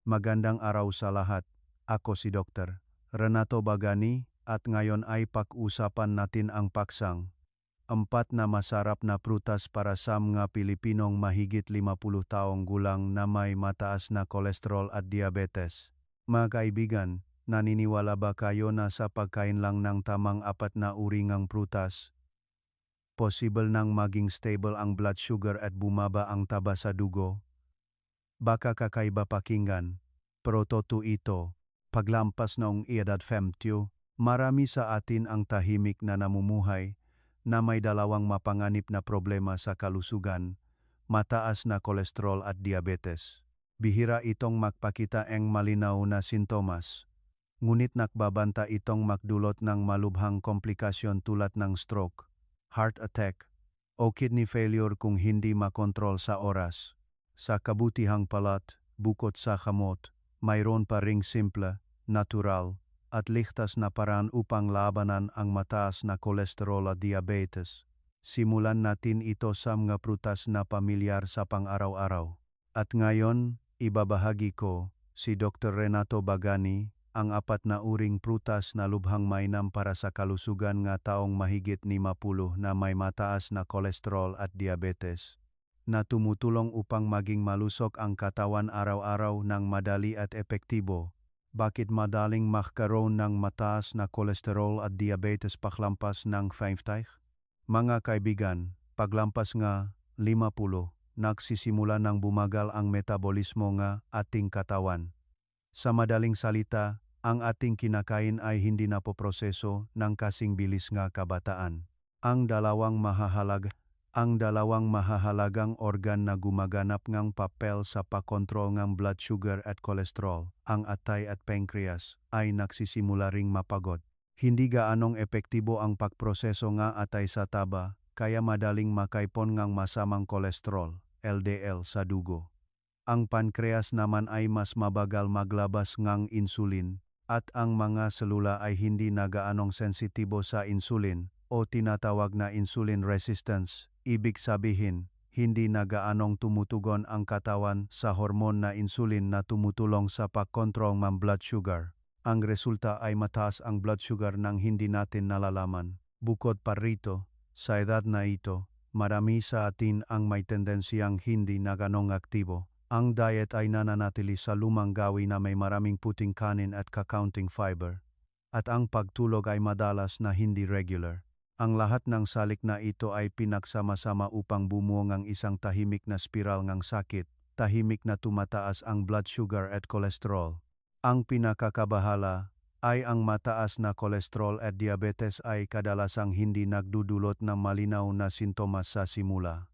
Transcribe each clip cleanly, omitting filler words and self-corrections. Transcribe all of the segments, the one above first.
Magandang araw sa lahat. Ako si Dr. Renato Bagani at ngayon ay pag-usapan natin ang paksang 4 na masarap na prutas para sa mga Pilipinong mahigit 50 taong gulang na may mataas na kolesterol at diabetes. Mga kaibigan, naniniwala ba kayo na sa pagkain lang ng tamang 4 na uri ng prutas, possible nang maging stable ang blood sugar at bumaba ang taba sa dugo? Baka kakaiba pakinggan, pero totoo ito. Paglampas noong edad 50, marami sa atin ang tahimik na namumuhay na may dalawang mapanganib na problema sa kalusugan, mataas na kolesterol at diabetes. Bihira itong magpakita ang malinaw na sintomas, ngunit nakbabanta itong magdulot ng malubhang komplikasyon tulad ng stroke, heart attack, o kidney failure kung hindi makontrol sa oras. Sa kabutihang palat, bukod sa gamot, mayroon pa ring simple, natural, at ligtas na paraan upang labanan ang mataas na kolesterol at diabetes. Simulan natin ito sa mga prutas na pamilyar sa pang-araw-araw. At ngayon, ibabahagi ko, si Dr. Renato Bagani, ang 4 na uring prutas na lubhang mainam para sa kalusugan ng taong mahigit 50 na may mataas na kolesterol at diabetes, na tumutulong upang maging malusog ang katawan araw-araw ng madali at epektibo. Bakit madaling magkaroon ng mataas na kolesterol at diabetes paglampas ng 50? Mga kaibigan, paglampas nga 50, nagsisimula ng bumagal ang metabolismo ng ating katawan. Sa madaling salita, ang ating kinakain ay hindi napoproseso ng kasing bilis nga kabataan. Ang dalawang mahahalagang organ na gumaganap ngang papel sa pakontrol ng blood sugar at kolesterol, ang atay at pancreas, ay nagsisimula ring mapagod. Hindi gaanong epektibo ang pagproseso nga atay sa taba, kaya madaling makaipon ngang masamang kolesterol, LDL, sa dugo. Ang pancreas naman ay mas mabagal maglabas ngang insulin, at ang mga selula ay hindi na gaanong sensitibo sa insulin, o tinatawag na insulin resistance. Ibig sabihin, hindi na gaanong tumutugon ang katawan sa hormon na insulin na tumutulong sa pagkontrol ng blood sugar. Ang resulta ay mataas ang blood sugar nang hindi natin nalalaman. Bukod pa rito, sa edad na ito, marami sa atin ang may tendensiyang hindi na ganong aktibo. Ang diet ay nananatili sa lumang gawi na may maraming puting kanin at kakaunting fiber. At ang pagtulog ay madalas na hindi regular. Ang lahat ng salik na ito ay pinagsama-sama upang bumuo ng isang tahimik na spiral ng sakit, tahimik na tumataas ang blood sugar at kolesterol. Ang pinakakabahala ay ang mataas na kolesterol at diabetes ay kadalasang hindi nagdudulot ng malinaw na sintomas sa simula.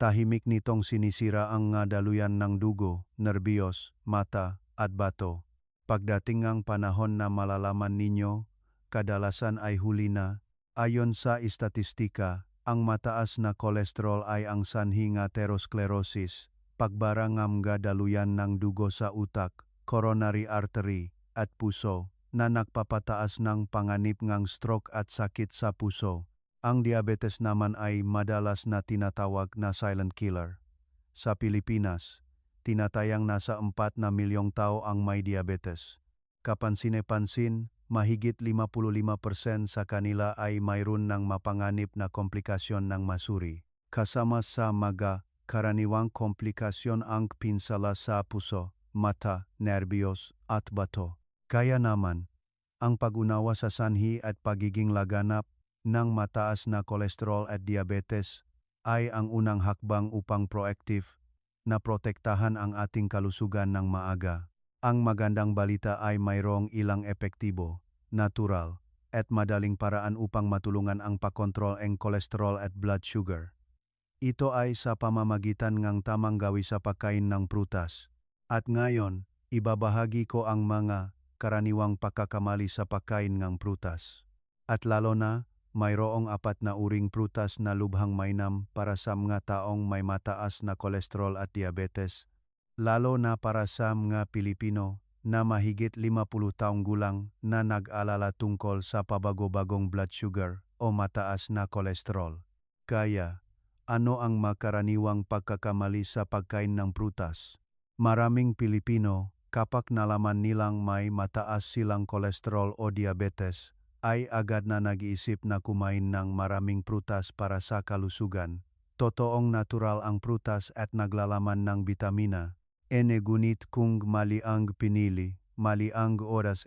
Tahimik nitong sinisira ang daluyan ng dugo, nerbiyos, mata, at bato. Pagdating ang panahon na malalaman ninyo, kadalasan ay huli na. Ayon sa istatistika, ang mataas na kolesterol ay ang sanhi ng atherosclerosis, pagbara ng daluyan ng dugo sa utak, coronary artery, at puso, na nagpapataas ng panganib ng stroke at sakit sa puso. Ang diabetes naman ay madalas na tinatawag na silent killer. Sa Pilipinas, tinatayang nasa 4 na milyong tao ang may diabetes. Kapansin-pansin, mahigit 55% sa kanila ay mayroon ng mapanganib na komplikasyon ng masuri. Kasama sa mga karaniwang komplikasyon ang pinsala sa puso, mata, nerbiyos, at bato. Kaya naman, ang pag-unawa sa sanhi at pagiging laganap ng mataas na kolesterol at diabetes ay ang unang hakbang upang proactive na protektahan ang ating kalusugan ng maaga. Ang magandang balita ay mayroong ilang epektibo, natural, at madaling paraan upang matulungan ang pakontrol ng kolesterol at blood sugar. Ito ay sa pamamagitan ng tamang gawi sa pagkain ng prutas. At ngayon, ibabahagi ko ang mga karaniwang pagkakamali sa pagkain ng prutas. At lalo na, mayroong 4 na uring prutas na lubhang mainam para sa mga taong may mataas na kolesterol at diabetes, lalo na para sa mga Pilipino na mahigit 50 taong gulang na nag-alala tungkol sa pabago-bagong blood sugar o mataas na kolesterol. Kaya, ano ang makaraniwang pagkakamali sa pagkain ng prutas? Maraming Pilipino kapag nalaman nilang may mataas silang kolesterol o diabetes, ay agad na nag-iisip na kumain ng maraming prutas para sa kalusugan. Totoong natural ang prutas at naglalaman ng bitamina. Ngunit kung mali ang pinili, mali ang oras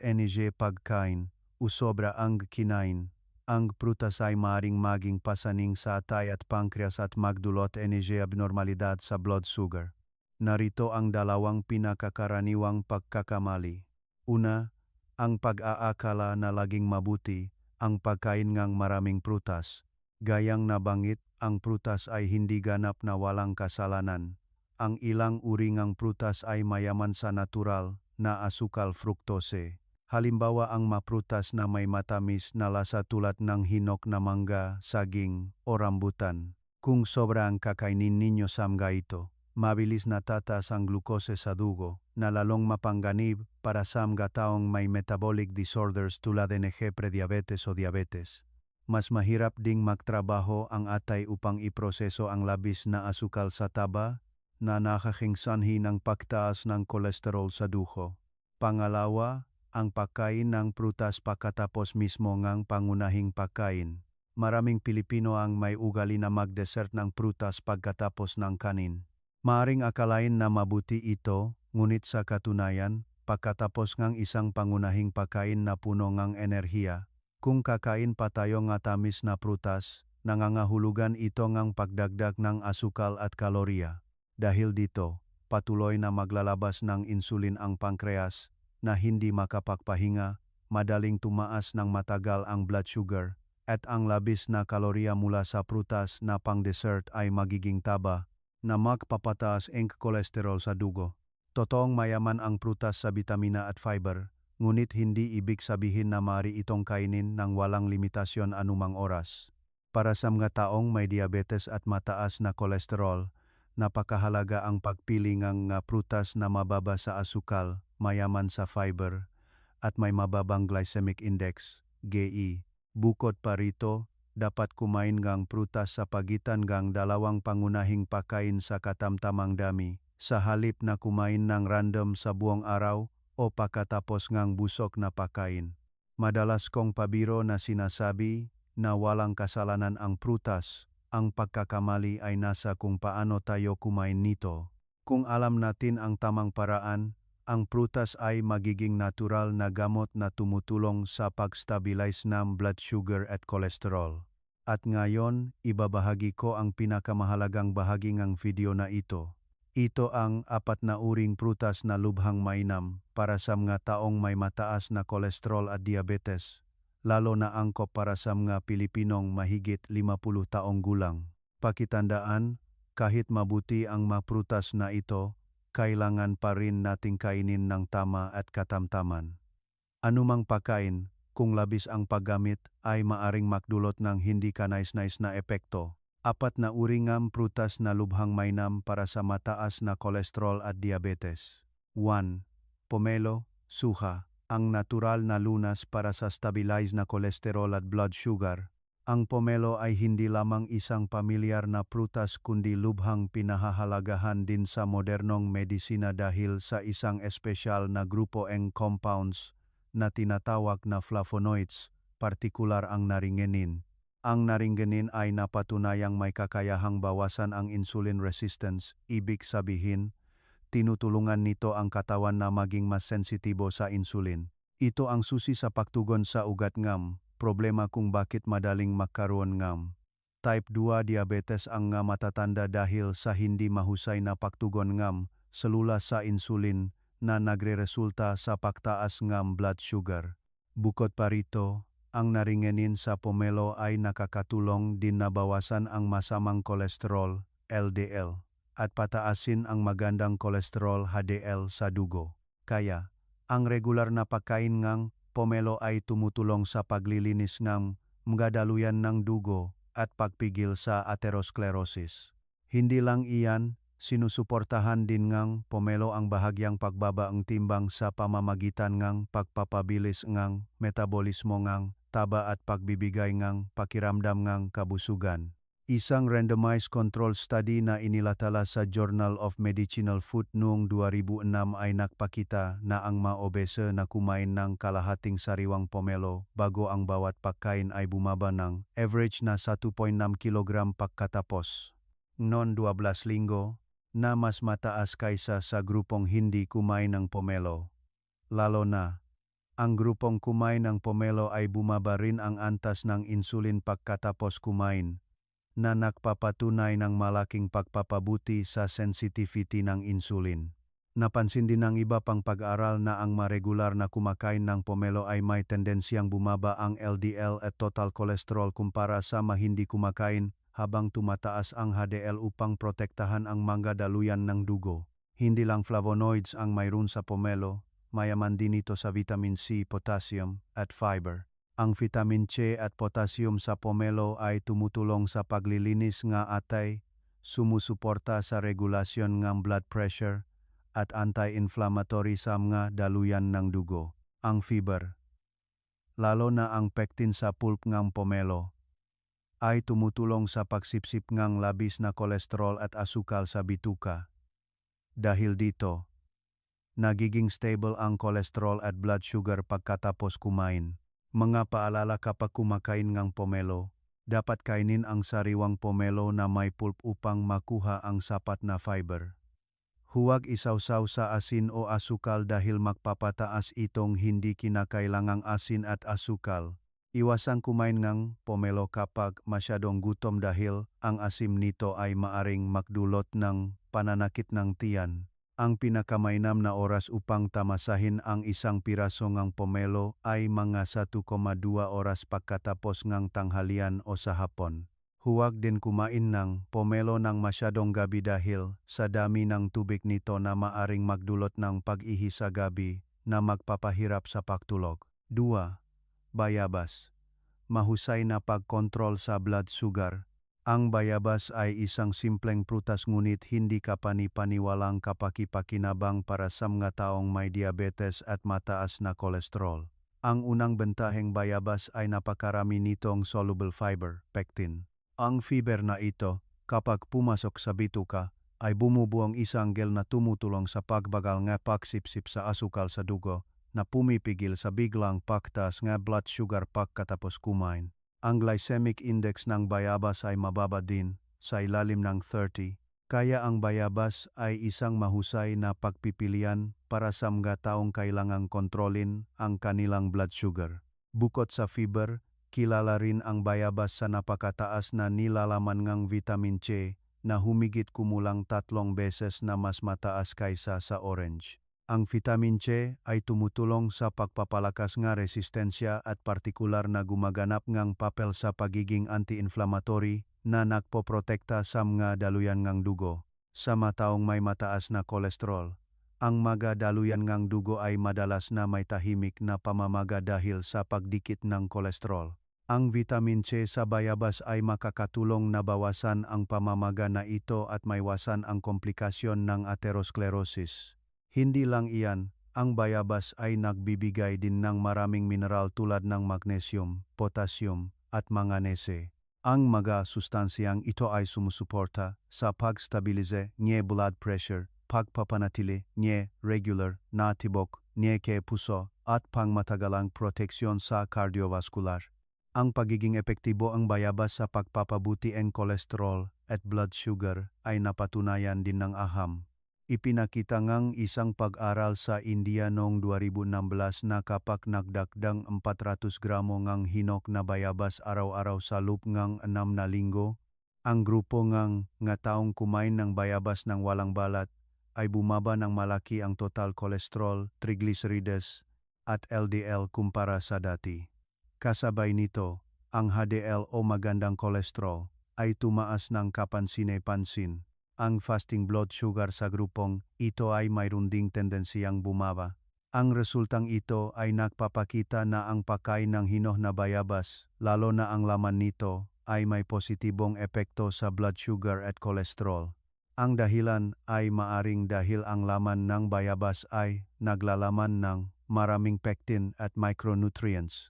pagkain, o sobra ang kinain, ang prutas ay maaaring maging pasaning sa atay at pankreas at magdulot abnormalidad sa blood sugar. Narito ang dalawang pinakakaraniwang pagkakamali. Una, ang pag-aakala na laging mabuti ang pagkain ng maraming prutas. Gayang nabanggit, ang prutas ay hindi ganap na walang kasalanan. Ang ilang uri ng prutas ay mayaman sa natural na asukal fructose. Halimbawa ang maprutas na may matamis na lasa tulad ng hinok na mangga, saging, o rambutan. Kung sobra ang kakainin ninyo samga ito, mabilis na tataas ang glukose sa dugo, na lalong mapangganib para sa mga taong may metabolic disorders tulad ng prediabetes o diabetes. Mas mahirap ding magtrabaho ang atay upang iproseso ang labis na asukal sa taba na nakakingsanhi ng pagtaas ng kolesterol sa dugo. Pangalawa, ang pagkain ng prutas pagkatapos mismo ng pangunahing pagkain. Maraming Pilipino ang may ugali na mag-dessert ng prutas pagkatapos ng kanin. Maaring akalain na mabuti ito, ngunit sa katunayan, pagkatapos ng isang pangunahing pagkain na puno ng enerhiya, kung kakain pa tayo ng tamis na prutas, nangangahulugan ito ng pagdagdag ng asukal at kalorya. Dahil dito, patuloy na maglalabas ng insulin ang pankreas na hindi makapagpahinga, madaling tumaas ng matagal ang blood sugar, at ang labis na kalorya mula sa prutas na pang-dessert ay magiging taba, na magpapataas ang kolesterol sa dugo. Totoong mayaman ang prutas sa bitamina at fiber, ngunit hindi ibig sabihin na maaari itong kainin ng walang limitasyon anumang oras. Para sa mga taong may diabetes at mataas na kolesterol, napakahalaga ang pagpili ng prutas na mababa sa asukal, mayaman sa fiber, at may mababang glycemic index, GI. Bukod pa rito, dapat kumain ng prutas sa pagitan ng dalawang pangunahing pagkain sa katamtamang dami, sa halip na kumain ng random sa buong araw o pagkatapos ng busog na pagkain. Madalas kong pabiro na sinasabi na walang kasalanan ang prutas, ang pagkakamali ay nasa kung paano tayo kumain nito. Kung alam natin ang tamang paraan, ang prutas ay magiging natural na gamot na tumutulong sa pag-stabilize ng blood sugar at kolesterol. At ngayon, ibabahagi ko ang pinakamahalagang bahagi ng video na ito. Ito ang 4 na uring prutas na lubhang mainam para sa mga taong may mataas na kolesterol at diabetes, lalo na angkop para sa mga Pilipinong mahigit 50 taong gulang. Pakitandaan, kahit mabuti ang mga prutas na ito, kailangan pa rin nating kainin ng tama at katamtaman. Anumang pagkain, kung labis ang paggamit, ay maaring magdulot ng hindi kanais-nais na epekto. 4 na uri ng prutas na lubhang mainam para sa mataas na kolesterol at diabetes. 1. Pomelo, suha, ang natural na lunas para sa stabilize na kolesterol at blood sugar. Ang pomelo ay hindi lamang isang pamilyar na prutas kundi lubhang pinahahalagahan din sa modernong medisina dahil sa isang espesyal na grupo ng compounds na tinatawag na flavonoids, partikular ang naringenin. Ang naringenin ay napatunayang may kakayahang bawasan ang insulin resistance, ibig sabihin, tinutulungan nito ang katawan na maging mas sensitibo sa insulin. Ito ang susi sa pagtugon sa ugat ngam, problema kung bakit madaling magkaroon ngam. Type 2 diabetes ang nga matatanda dahil sa hindi mahusay na pagtugon ngam, selula sa insulin na nagreresulta sa pagtaas ngam blood sugar. Bukod pa rito, ang naringenin sa pomelo ay nakakatulong din na bawasan ang masamang kolesterol, LDL, at pataasin ang magandang kolesterol, HDL, sa dugo. Kaya, ang regular na pagkain ng pomelo ay tumutulong sa paglilinis ng mga daluyan ng dugo at pagpigil sa atherosclerosis. Hindi lang iyan, sinusuportahan din ng pomelo ang bahagyang pagbaba ang timbang sa pamamagitan ng pagpapabilis ng metabolismo ng taba at pagbibigay ng pakiramdam ng kabusugan. Isang randomized control study na inilathala sa Journal of Medicinal Food noong 2006 ay nagpakita na ang mga obese na kumain ng kalahating sariwang pomelo bago ang bawat pagkain ay bumaba ng average na 1.6 kg pagkatapos noon 12 linggo, na mas mataas kaysa sa grupong hindi kumain ng pomelo. Lalo na, ang grupong kumain ng pomelo ay bumaba rin ang antas ng insulin pagkatapos kumain, na nagpapatunay ng malaking pagpapabuti sa sensitivity ng insulin. Napansin din ng iba pang pag-aaral na ang maregular na kumakain ng pomelo ay may tendensyang bumaba ang LDL at total cholesterol kumpara sa hindi kumakain, habang tumataas ang HDL upang protektahan ang mga daluyan ng dugo. Hindi lang flavonoids ang mayroon sa pomelo, mayaman din ito sa vitamin C, potassium, at fiber. Ang vitamin C at potassium sa pomelo ay tumutulong sa paglilinis ng atay, sumusuporta sa regulasyon ng blood pressure, at anti-inflammatory sa mga daluyan ng dugo. Ang fiber, lalo na ang pectin sa pulp ng pomelo, ay tumutulong sa pagsipsip ng labis na kolesterol at asukal sa bituka. Dahil dito, nagiging stable ang kolesterol at blood sugar pagkatapos kumain. Mga paalala kapag kumakain ng pomelo, dapat kainin ang sariwang pomelo na may pulp upang makuha ang sapat na fiber. Huwag isawsaw sa asin o asukal dahil magpapataas itong hindi kinakailangang asin at asukal. Iwasang kumain ng pomelo kapag masyadong gutom dahil ang asim nito ay maaring magdulot ng pananakit ng tiyan. Ang pinakamainam na oras upang tamasahin ang isang piraso ng pomelo ay mga 1,2 oras pagkatapos ng tanghalian o sa hapon. Huwag din kumain ng pomelo ng masyadong gabi dahil sa dami ng tubig nito na maaring magdulot ng pag-ihi sa gabi na magpapahirap sa pagtulog. 2. Bayabas. Mahusay na pagkontrol sa blood sugar. Ang bayabas ay isang simpleng prutas ngunit hindi kapani-paniwalang kapaki-pakinabang para sa mga taong may diabetes at mataas na kolesterol. Ang unang bentaheng bayabas ay napakarami nitong soluble fiber, pectin. Ang fiber na ito, kapag pumasok sa bituka, ay bumubuong isang gel na tumutulong sa pagbagal ng pagsipsip sa asukal sa dugo na pumipigil sa biglang pagtaas ng blood sugar pagkatapos kumain. Ang glycemic index ng bayabas ay mababa din, sa ilalim ng 30, kaya ang bayabas ay isang mahusay na pagpipilian para sa mga taong kailangang kontrolin ang kanilang blood sugar. Bukod sa fiber, kilala rin ang bayabas sa napakataas na nilalaman ng vitamin C na humigit kumulang 3 beses na mas mataas kaysa sa orange. Ang vitamin C ay tumutulong sa pagpapalakas ng resistensya at partikular na gumaganap ng papel sa pagiging anti-inflammatory na nagpoprotekta sa mga daluyan ng dugo. Sa mga taong may mataas na kolesterol, ang mga daluyan ng dugo ay madalas na may tahimik na pamamaga dahil sa pagdikit ng kolesterol. Ang vitamin C sa bayabas ay makakatulong na bawasan ang pamamaga na ito at maiwasan ang komplikasyon ng atherosclerosis. Hindi lang iyan, ang bayabas ay nagbibigay din ng maraming mineral tulad ng magnesium, potassium, at manganese. Ang mga sustansyang ito ay sumusuporta sa pagstabilize ng blood pressure, pagpapanatili ng regular na tibok ng puso, at pangmatagalang proteksyon sa cardiovascular. Ang pagiging epektibo ang bayabas sa pagpapabuti ng kolesterol at blood sugar ay napatunayan din ng aham. Ipinakita ngang isang pag-aral sa India noong 2016 na kapag nagdagdag 400 gramo ng hinok na bayabas araw-araw sa loob ng 6 na linggo, ang grupo ng taong kumain ng bayabas ng walang balat ay bumaba ng malaki ang total cholesterol, triglycerides, at LDL kumpara sa dati. Kasabay nito, ang HDL o magandang kolesterol ay tumaas ng kapansin-pansin. Ang fasting blood sugar sa grupong ito ay mayroon ding tendensiyang bumaba. Ang resultang ito ay nagpapakita na ang pagkain ng hinoh na bayabas, lalo na ang laman nito, ay may positibong epekto sa blood sugar at kolesterol. Ang dahilan ay maaring dahil ang laman ng bayabas ay naglalaman ng maraming pectin at micronutrients.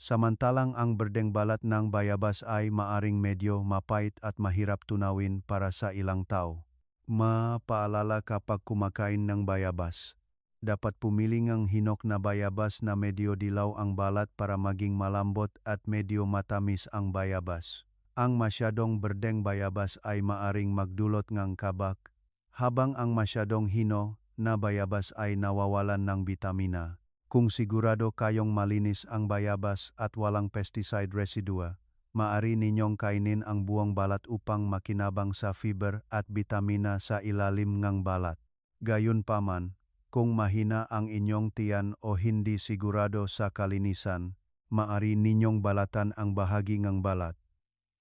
Samantalang ang berdeng balat ng bayabas ay maaring medyo mapait at mahirap tunawin para sa ilang tao. Mapaalala kapag kumakain ng bayabas. Dapat pumili ng hinok na bayabas na medyo dilaw ang balat para maging malambot at medyo matamis ang bayabas. Ang masyadong berdeng bayabas ay maaring magdulot ng kabak, habang ang masyadong hino na bayabas ay nawawalan ng bitamina. Kung sigurado kayong malinis ang bayabas at walang pesticide residua, maaari ninyong kainin ang buong balat upang makinabang sa fiber at bitamina sa ilalim ng balat. Gayunpaman, kung mahina ang inyong tiyan o hindi sigurado sa kalinisan, maaari ninyong balatan ang bahagi ng balat.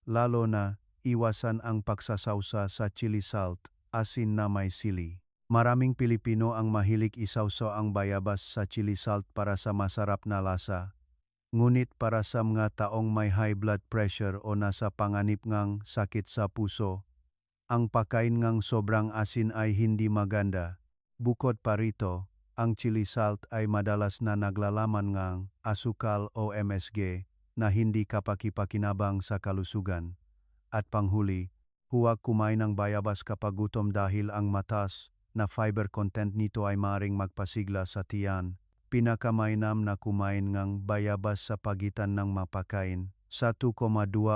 Lalo na, iwasan ang pagsasawsa sa chili salt, asin na may sili. Maraming Pilipino ang mahilig isawsaw ang bayabas sa chili salt para sa masarap na lasa. Ngunit para sa mga taong may high blood pressure o nasa panganib ngang sakit sa puso, ang pagkain ngang sobrang asin ay hindi maganda. Bukod pa rito, ang chili salt ay madalas na naglalaman ngang asukal o MSG na hindi kapaki-pakinabang sa kalusugan. At panghuli, huwag kumain ng bayabas kapag gutom dahil ang mataas na fiber content nito ay maaaring magpasigla sa tiyan. Pinakamainam na kumain ng bayabas sa pagitan ng mapakain, 1,2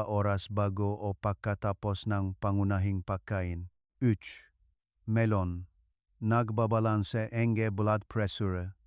oras bago o pagkatapos ng pangunahing pagkain. Melon. Nagbabalanse ng blood pressure.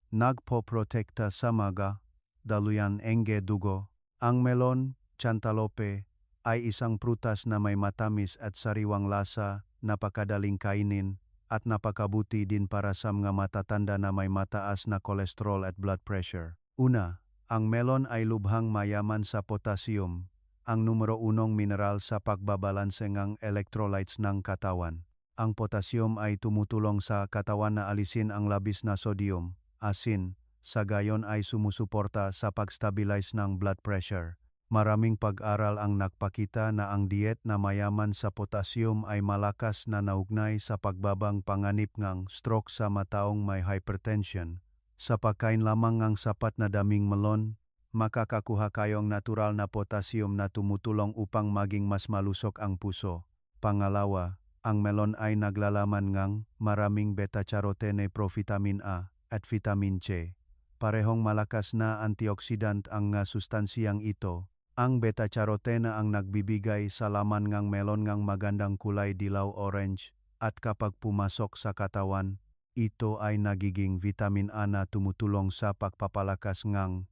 Nagpoprotekta sa mga daluyan ng dugo. Ang melon, cantaloupe, ay isang prutas na may matamis at sariwang lasa, napakadaling kainin, at napakabuti din para sa mga matatanda na may mataas na kolesterol at blood pressure. Una, ang melon ay lubhang mayaman sa potassium, ang numero 1 mineral sa pagbabalanse ng electrolytes ng katawan. Ang potassium ay tumutulong sa katawan na alisin ang labis na sodium, asin, sa gayon ay sumusuporta sa pag-stabilize ng blood pressure. Maraming pag-aral ang nagpakita na ang diet na mayaman sa potassium ay malakas na naugnay sa pagbabang panganib ng stroke sa mataong may hypertension. Sa pagkain lamang ng sapat na daming melon, makakakuha kayong natural na potassium na tumutulong upang maging mas malusog ang puso. Pangalawa, ang melon ay naglalaman ng maraming beta-carotene provitamin A at vitamin C. Parehong malakas na antioxidant ang sustansiyang ito. Ang beta-carotene ang nagbibigay sa laman ng melon ng magandang kulay dilaw-orange at kapag pumasok sa katawan, ito ay nagiging vitamin A na tumutulong sa pagpapalakas ng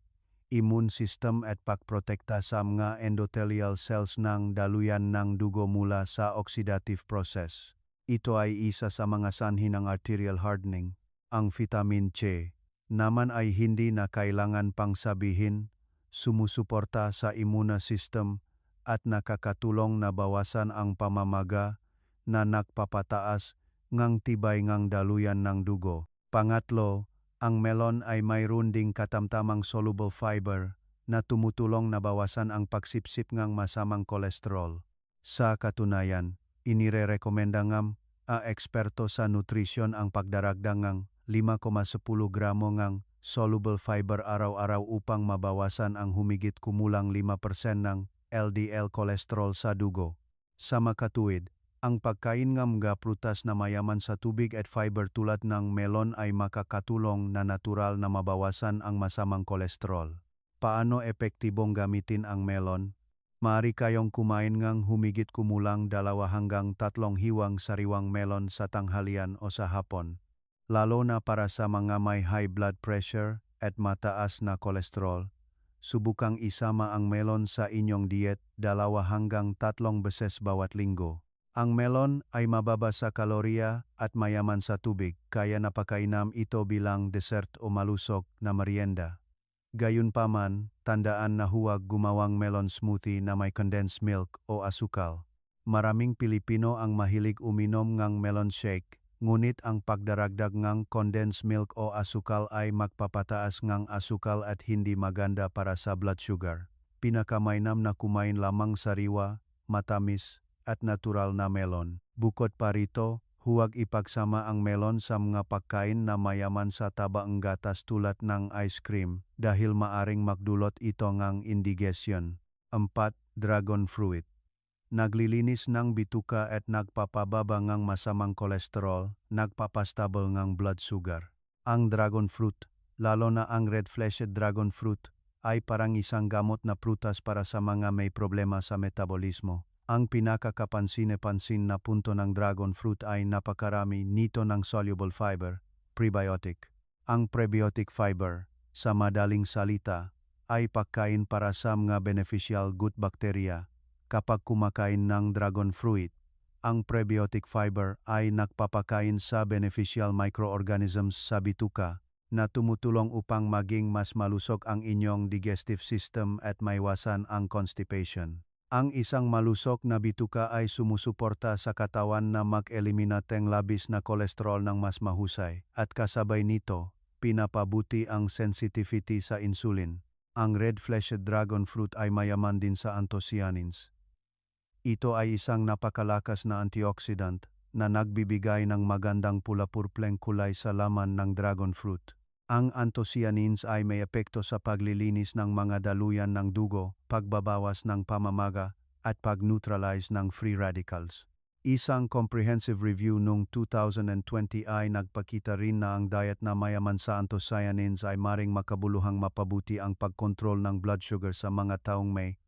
immune system at pagprotekta sa mga endothelial cells ng daluyan ng dugo mula sa oxidative process. Ito ay isa sa mga sanhi ng arterial hardening. Ang vitamin C naman ay hindi na kailangan pang sabihin, sumusuporta sa immune system at nakakatulong na bawasan ang pamamaga na nagpapataas ng tibay ng daluyan ng dugo. Pangatlo, ang melon ay mayroon ding katamtamang soluble fiber na tumutulong na bawasan ang pagsipsip ng masamang kolesterol. Sa katunayan, inirerekomenda ng eksperto sa nutrisyon ang pagdaragdag ng 5,10 gramo ng soluble fiber araw-araw upang mabawasan ang humigit kumulang 5% ng LDL cholesterol sa dugo. Sa makatuwid, ang pagkain ng mga prutas na mayaman sa tubig at fiber tulad ng melon ay makakatulong na natural na mabawasan ang masamang kolesterol. Paano epektibong gamitin ang melon? Maaari kayong kumain ng humigit kumulang 2 hanggang 3 hiwang sariwang melon sa tanghalian o sa hapon. Lalo na para sa mga may high blood pressure at mataas na kolesterol, subukang isama ang melon sa inyong diet 2 hanggang 3 beses bawat linggo. Ang melon ay mababa sa kalorya at mayaman sa tubig, kaya napakainam ito bilang dessert o malusog na merienda. Gayunpaman, tandaan na huwag gumawang melon smoothie na may condensed milk o asukal. Maraming Pilipino ang mahilig uminom ng melon shake, ngunit ang pagdaragdag ng condensed milk o asukal ay magpapataas ng asukal at hindi maganda para sa blood sugar. Pinakamainam na kumain lamang sariwa, matamis, at natural na melon. Bukod pa rito, Huwag ipagsama ang melon sa mga pagkain na mayaman sa tabaang gatas tulad ng ice cream dahil maaring magdulot ito ng indigestion. 4. Dragon fruit. Naglilinis ng bituka at nagpapababa ng masamang kolesterol, nagpapastable ng blood sugar. Ang dragon fruit, lalo na ang red-fleshed dragon fruit, ay parang isang gamot na prutas para sa mga may problema sa metabolismo. Ang pinakakapansin-pansin na punto ng dragon fruit ay napakarami nito ng soluble fiber, prebiotic. Ang prebiotic fiber, sa madaling salita, ay pagkain para sa mga beneficial gut bacteria. Kapag kumakain ng dragon fruit, ang prebiotic fiber ay nagpapakain sa beneficial microorganisms sa bituka na tumutulong upang maging mas malusog ang inyong digestive system at maiwasan ang constipation. Ang isang malusog na bituka ay sumusuporta sa katawan na mag-eliminate ng labis na kolesterol ng mas mahusay at kasabay nito, pinapabuti ang sensitivity sa insulin. Ang red-fleshed dragon fruit ay mayaman din sa anthocyanins. Ito ay isang napakalakas na antioxidant na nagbibigay ng magandang pula-purpleng kulay sa laman ng dragon fruit. Ang anthocyanins ay may epekto sa paglilinis ng mga daluyan ng dugo, pagbabawas ng pamamaga, at pag-neutralize ng free radicals. Isang comprehensive review noong 2020 ay nagpakita rin na ang diet na mayaman sa anthocyanins ay maring makabuluhang mapabuti ang pagkontrol ng blood sugar sa mga taong may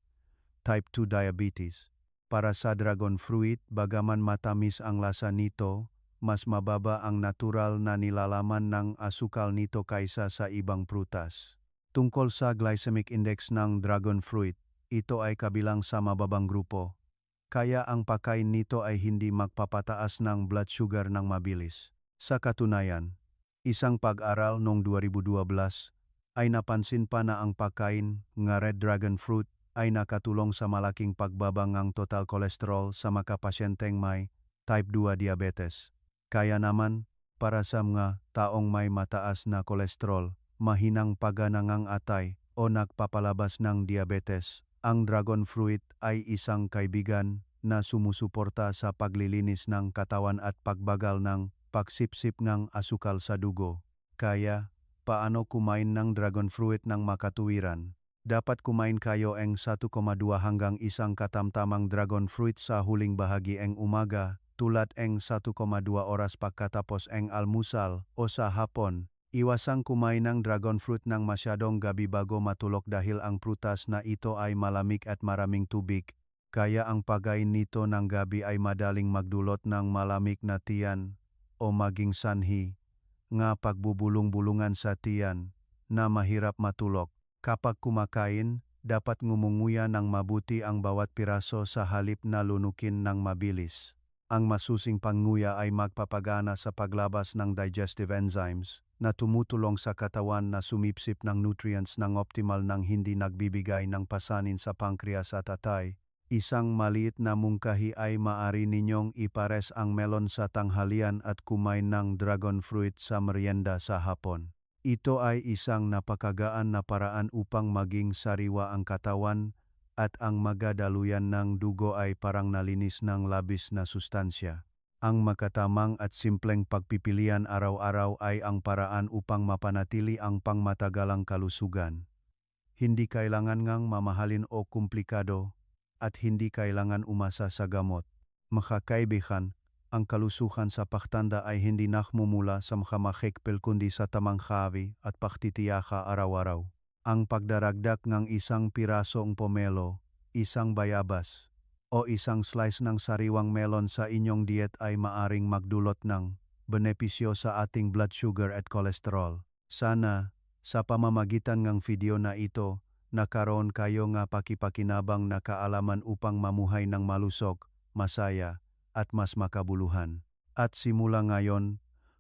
type 2 diabetes. Para sa dragon fruit, bagaman matamis ang lasa nito, mas mababa ang natural na nilalaman ng asukal nito kaysa sa ibang prutas. Tungkol sa glycemic index ng dragon fruit, ito ay kabilang sa mababang grupo. Kaya ang pagkain nito ay hindi magpapataas ng blood sugar ng mabilis. Sa katunayan, isang pag-aral noong 2012 ay napansin pa na ang pagkain ng red dragon fruit ay nakatulong sa malaking pagbaba ng total cholesterol sa mga pasyenteng may type 2 diabetes. Kaya naman, para sa mga taong may mataas na kolesterol, mahinang paganangang atay o nagpapalabas ng diabetes, ang dragon fruit ay isang kaibigan na sumusuporta sa paglilinis ng katawan at pagbagal ng pagsipsip ng asukal sa dugo. Kaya, paano kumain ng dragon fruit ng makatuwiran? Dapat kumain kayo ng 1,2 hanggang 1 katamtamang dragon fruit sa huling bahagi ng umaga, tulad ng 1,2 oras pagkatapos ng almusal o sa hapon. Iwasang kumain ng dragon fruit ng masyadong gabi bago matulog dahil ang prutas na ito ay malamig at maraming tubig. Kaya ang pagkain nito ng gabi ay madaling magdulot ng malamig na tiyan o maging sanhi nga pagbubulong-bulungan sa tiyan na mahirap matulog. Kapag kumakain, dapat ngumunguya ng mabuti ang bawat piraso sa halip na lunukin ng mabilis. Ang masusing panguya ay magpapagana sa paglabas ng digestive enzymes na tumutulong sa katawan na sumipsip ng nutrients ng optimal nang hindi nagbibigay ng pasanin sa pancreas at atay. Isang maliit na mungkahi ay maaari ninyong ipares ang melon sa tanghalian at kumain ng dragon fruit sa merienda sa hapon. Ito ay isang napakagaan na paraan upang maging sariwa ang katawan at ang magadaluyan ng dugo ay parang nalinis ng labis na sustansya. Ang makatamang at simpleng pagpipilian araw-araw ay ang paraan upang mapanatili ang pangmatagalang kalusugan. Hindi kailangan ngang mamahalin o komplikado at hindi kailangan umasa sa gamot. Mga kaibigan, ang kalusugan sa pagtanda ay hindi nakmumula sa mga mahigpil kundi sa tamang hawi at pagtitiyaka araw-araw. Ang pagdaragdag ng isang pirasong pomelo, isang bayabas, o isang slice ng sariwang melon sa inyong diet ay maaring magdulot ng benepisyo sa ating blood sugar at cholesterol. Sana, sa pamamagitan ng video na ito, nakaroon kayo nga pakipakinabang na kaalaman upang mamuhay ng malusog, masaya, at mas makabuluhan. At simula ngayon,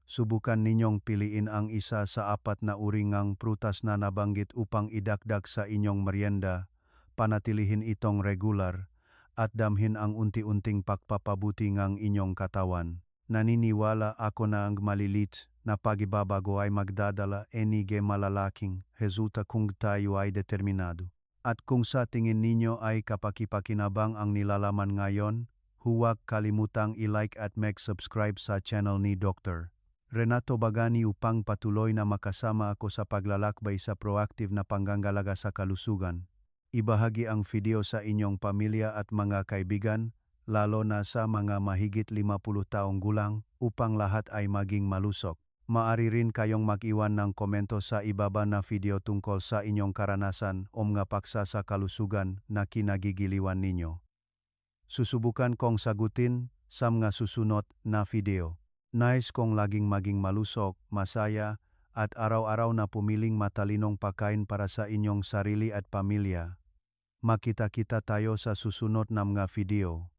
subukan ninyong piliin ang isa sa 4 na uri ng prutas na nabanggit upang idagdag sa inyong merienda, panatilihin itong regular, at damhin ang unti-unting pagpapabuti ng inyong katawan. Naniniwala ako na ang malilit na pagbabago ay magdadala enige malalaking resulta kung tayo ay determinado. At kung sa tingin ninyo ay kapakipakinabang ang nilalaman ngayon, Huwag kalimutang i-like at mag-subscribe sa channel ni Dr. Renato Bagani upang patuloy na makasama ako sa paglalakbay sa proactive na panggangalaga sa kalusugan. Ibahagi ang video sa inyong pamilya at mga kaibigan, lalo na sa mga mahigit 50 taong gulang, upang lahat ay maging malusog. Maaari rin kayong mag-iwan ng komento sa ibaba na video tungkol sa inyong karanasan o mga paksa sa kalusugan na kinagigiliwan ninyo. Susubukan kong sagutin sa mga susunod na video. Nais kong laging maging malusog, masaya, at araw-araw na pumiling matalinong pagkain para sa inyong sarili at pamilya. Makita-kita tayo sa susunod na mga video.